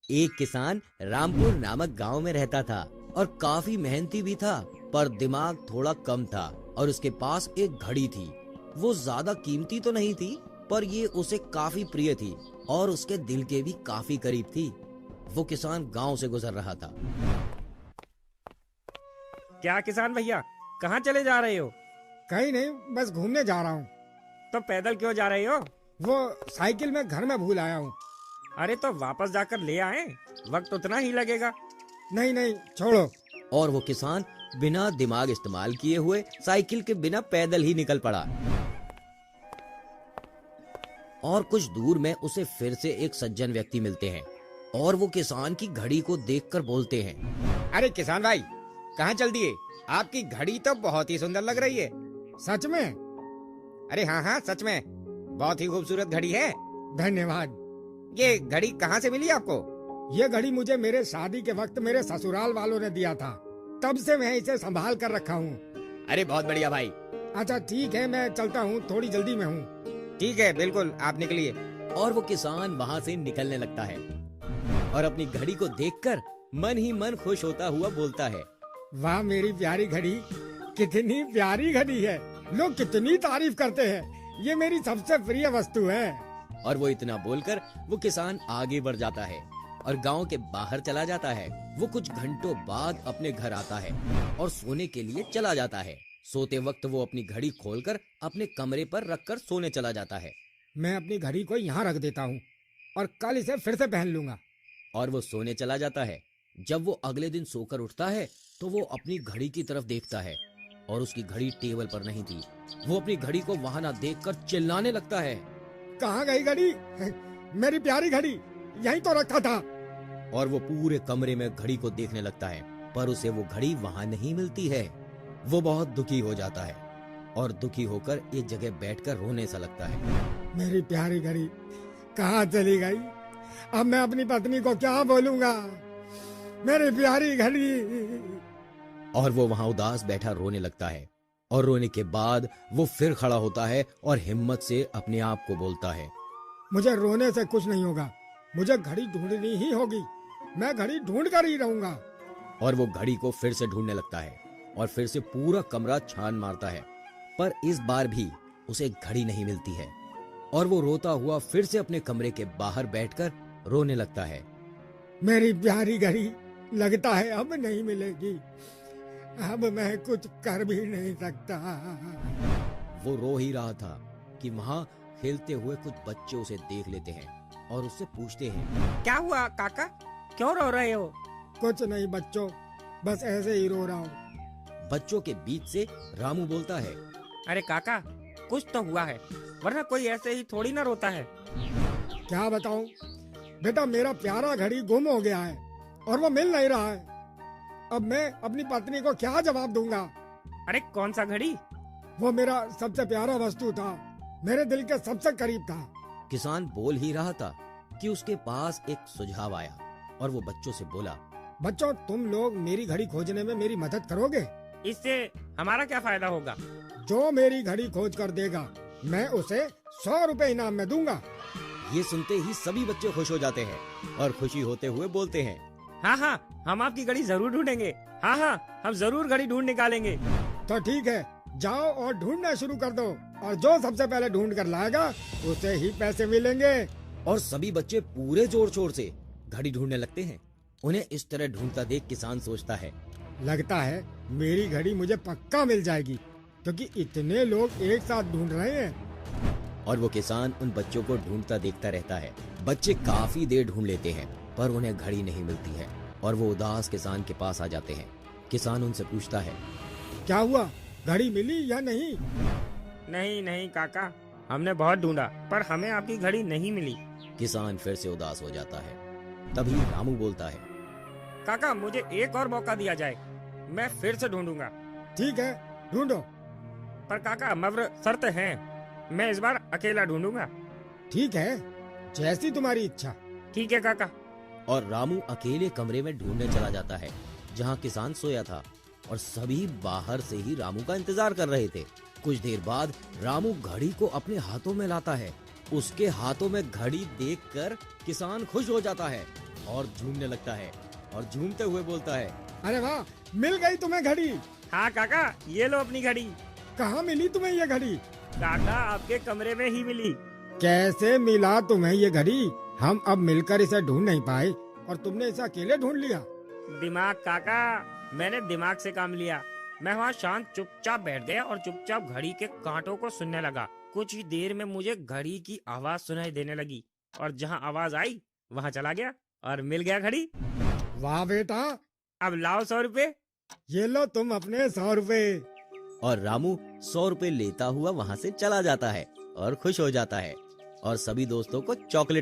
एक किसान रामपुर नामक गांव में रहता था और काफी मेहनती भी था, पर दिमाग थोड़ा कम था और उसके पास एक घड़ी थी। वो ज्यादा कीमती तो नहीं थी, पर ये उसे काफी प्रिय थी और उसके दिल के भी काफी करीब थी। वो किसान गांव से गुजर रहा था। क्या किसान भैया, कहाँ चले जा रहे हो? कहीं नहीं, बस घूमने जा रहा हूँ। तो पैदल क्यों जा रहे हो? वो साइकिल में घर में भूल आया हूँ। अरे तो वापस जाकर ले आए, वक्त उतना ही लगेगा। नहीं नहीं, छोड़ो। और वो किसान बिना दिमाग इस्तेमाल किए हुए साइकिल के बिना पैदल ही निकल पड़ा। और कुछ दूर में उसे फिर से एक सज्जन व्यक्ति मिलते हैं और वो किसान की घड़ी को देखकर बोलते हैं, अरे किसान भाई, कहाँ चल दिए? आपकी घड़ी तो बहुत ही सुंदर लग रही है। सच में? अरे हाँ हाँ, सच में बहुत ही खूबसूरत घड़ी है। धन्यवाद। ये घड़ी कहाँ से मिली आपको? ये घड़ी मुझे मेरे शादी के वक्त मेरे ससुराल वालों ने दिया था, तब से मैं इसे संभाल कर रखा हूँ। अरे बहुत बढ़िया भाई। अच्छा ठीक है, मैं चलता हूँ, थोड़ी जल्दी में हूँ। ठीक है, बिल्कुल, आप निकलिए। और वो किसान वहाँ से निकलने लगता है और अपनी घड़ी को देखकर मन ही मन खुश होता हुआ बोलता है, वाह मेरी प्यारी घड़ी, कितनी प्यारी घड़ी है। लोग कितनी तारीफ करते हैं, ये मेरी सबसे प्रिय वस्तु है। और वो इतना बोलकर वो किसान आगे बढ़ जाता है और गांव के बाहर चला जाता है। वो कुछ घंटों बाद अपने घर आता है और सोने के लिए चला जाता है। सोते वक्त वो अपनी घड़ी खोलकर अपने कमरे पर रखकर सोने चला जाता है। मैं अपनी घड़ी को यहाँ रख देता हूँ और कल इसे फिर से पहन लूंगा। और वो सोने चला जाता है। जब वो अगले दिन सोकर उठता है तो वो अपनी घड़ी की तरफ देखता है और उसकी घड़ी टेबल पर नहीं थी। वो अपनी घड़ी को वहां ना देखकर चिल्लाने लगता है, कहाँ गई घड़ी? मेरी प्यारी घड़ी, यहीं तो रखा था। और वो पूरे कमरे में घड़ी को देखने लगता है, पर उसे वो घड़ी वहां नहीं मिलती है। वो बहुत दुखी हो जाता है और दुखी होकर एक जगह बैठकर रोने सा लगता है। मेरी प्यारी घड़ी कहाँ चली गई? अब मैं अपनी पत्नी को क्या बोलूंगा? मेरी प्यारी घड़ी। और वो वहां उदास बैठा रोने लगता है और रोने के बाद वो फिर खड़ा होता है और हिम्मत से अपने आप को बोलता है, मुझे रोने से कुछ नहीं होगा, मुझे घड़ी ढूंढनी ही होगी। मैं घड़ी ढूंढ कर ही रहूंगा। और वो घड़ी को फिर से ढूंढने लगता है और फिर से पूरा कमरा छान मारता है, पर इस बार भी उसे घड़ी नहीं मिलती है। और वो रोता हुआ फिर से अपने कमरे के बाहर बैठकर रोने लगता है। मेरी प्यारी घड़ी लगता है अब नहीं मिलेगी। अब मैं कुछ कर भी नहीं सकता। वो रो ही रहा था कि वहाँ खेलते हुए कुछ बच्चे उसे देख लेते हैं और उससे पूछते हैं, क्या हुआ काका, क्यों रो रहे हो? कुछ नहीं बच्चों, बस ऐसे ही रो रहा हूँ। बच्चों के बीच से रामू बोलता है, अरे काका, कुछ तो हुआ है, वरना कोई ऐसे ही थोड़ी ना रोता है। क्या बताऊं बेटा, मेरा प्यारा घड़ी गुम हो गया है और वो मिल नहीं रहा है। अब मैं अपनी पत्नी को क्या जवाब दूंगा? अरे कौन सा घड़ी? वो मेरा सबसे प्यारा वस्तु था, मेरे दिल के सबसे करीब था। किसान बोल ही रहा था कि उसके पास एक सुझाव आया और वो बच्चों से बोला, बच्चों तुम लोग मेरी घड़ी खोजने में मेरी मदद करोगे? इससे हमारा क्या फायदा होगा? जो मेरी घड़ी खोज कर देगा मैं उसे 100 रुपए इनाम में दूंगा। ये सुनते ही सभी बच्चे खुश हो जाते हैं और खुशी होते हुए बोलते हैं, हाँ हाँ, हम आपकी घड़ी जरूर ढूंढेंगे। हाँ हाँ, हम जरूर घड़ी ढूंढ निकालेंगे। तो ठीक है, जाओ और ढूंढना शुरू कर दो और जो सबसे पहले ढूंढ कर लाएगा उसे ही पैसे मिलेंगे। और सभी बच्चे पूरे जोर शोर से घड़ी ढूंढने लगते हैं। उन्हें इस तरह ढूंढता देख किसान सोचता है, लगता है मेरी घड़ी मुझे पक्का मिल जाएगी, क्योंकि इतने लोग एक साथ ढूंढ रहे हैं। और वो किसान उन बच्चों को ढूंढता देखता रहता है। बच्चे काफी देर ढूंढ लेते हैं, पर उन्हें घड़ी नहीं मिलती है और वो उदास किसान के पास आ जाते हैं। किसान उनसे पूछता है, क्या हुआ, घड़ी मिली या नहीं? नहीं नहीं काका, हमने बहुत ढूंढा पर हमें आपकी घड़ी नहीं मिली। किसान फिर से उदास हो जाता है। तभी रामू बोलता है, काका मुझे एक और मौका दिया जाए, मैं फिर से ढूंढूंगा। ठीक है, ढूंढो। पर काका मगर शर्त है, मैं इस बार अकेला ढूंढूंगा। ठीक है, जैसी तुम्हारी इच्छा। ठीक है काका। और रामू अकेले कमरे में ढूंढने चला जाता है जहाँ किसान सोया था और सभी बाहर से ही रामू का इंतजार कर रहे थे। कुछ देर बाद रामू घड़ी को अपने हाथों में लाता है। उसके हाथों में घड़ी देखकर किसान खुश हो जाता है और झूमने लगता है और झूमते हुए बोलता है, अरे वाह, मिल गई तुम्हें घड़ी। हाँ काका, ये लो अपनी घड़ी। कहाँ मिली तुम्हें ये घड़ी? काका आपके कमरे में ही मिली। कैसे मिला तुम्हें ये घड़ी? हम अब मिलकर इसे ढूंढ नहीं पाए और तुमने इसे अकेले ढूंढ लिया। दिमाग काका, मैंने दिमाग से काम लिया। मैं वहाँ शांत चुपचाप बैठ गया और चुपचाप घड़ी के कांटों को सुनने लगा। कुछ ही देर में मुझे घड़ी की आवाज सुनाई देने लगी और जहाँ आवाज आई वहाँ चला गया और मिल गया घड़ी। वाह बेटा, अब लाओ 100 रुपए। ये लो तुम अपने 100 रुपए। और रामू 100 रुपए लेता हुआ वहाँ से चला जाता है और खुश हो जाता है और सभी दोस्तों को चॉकलेट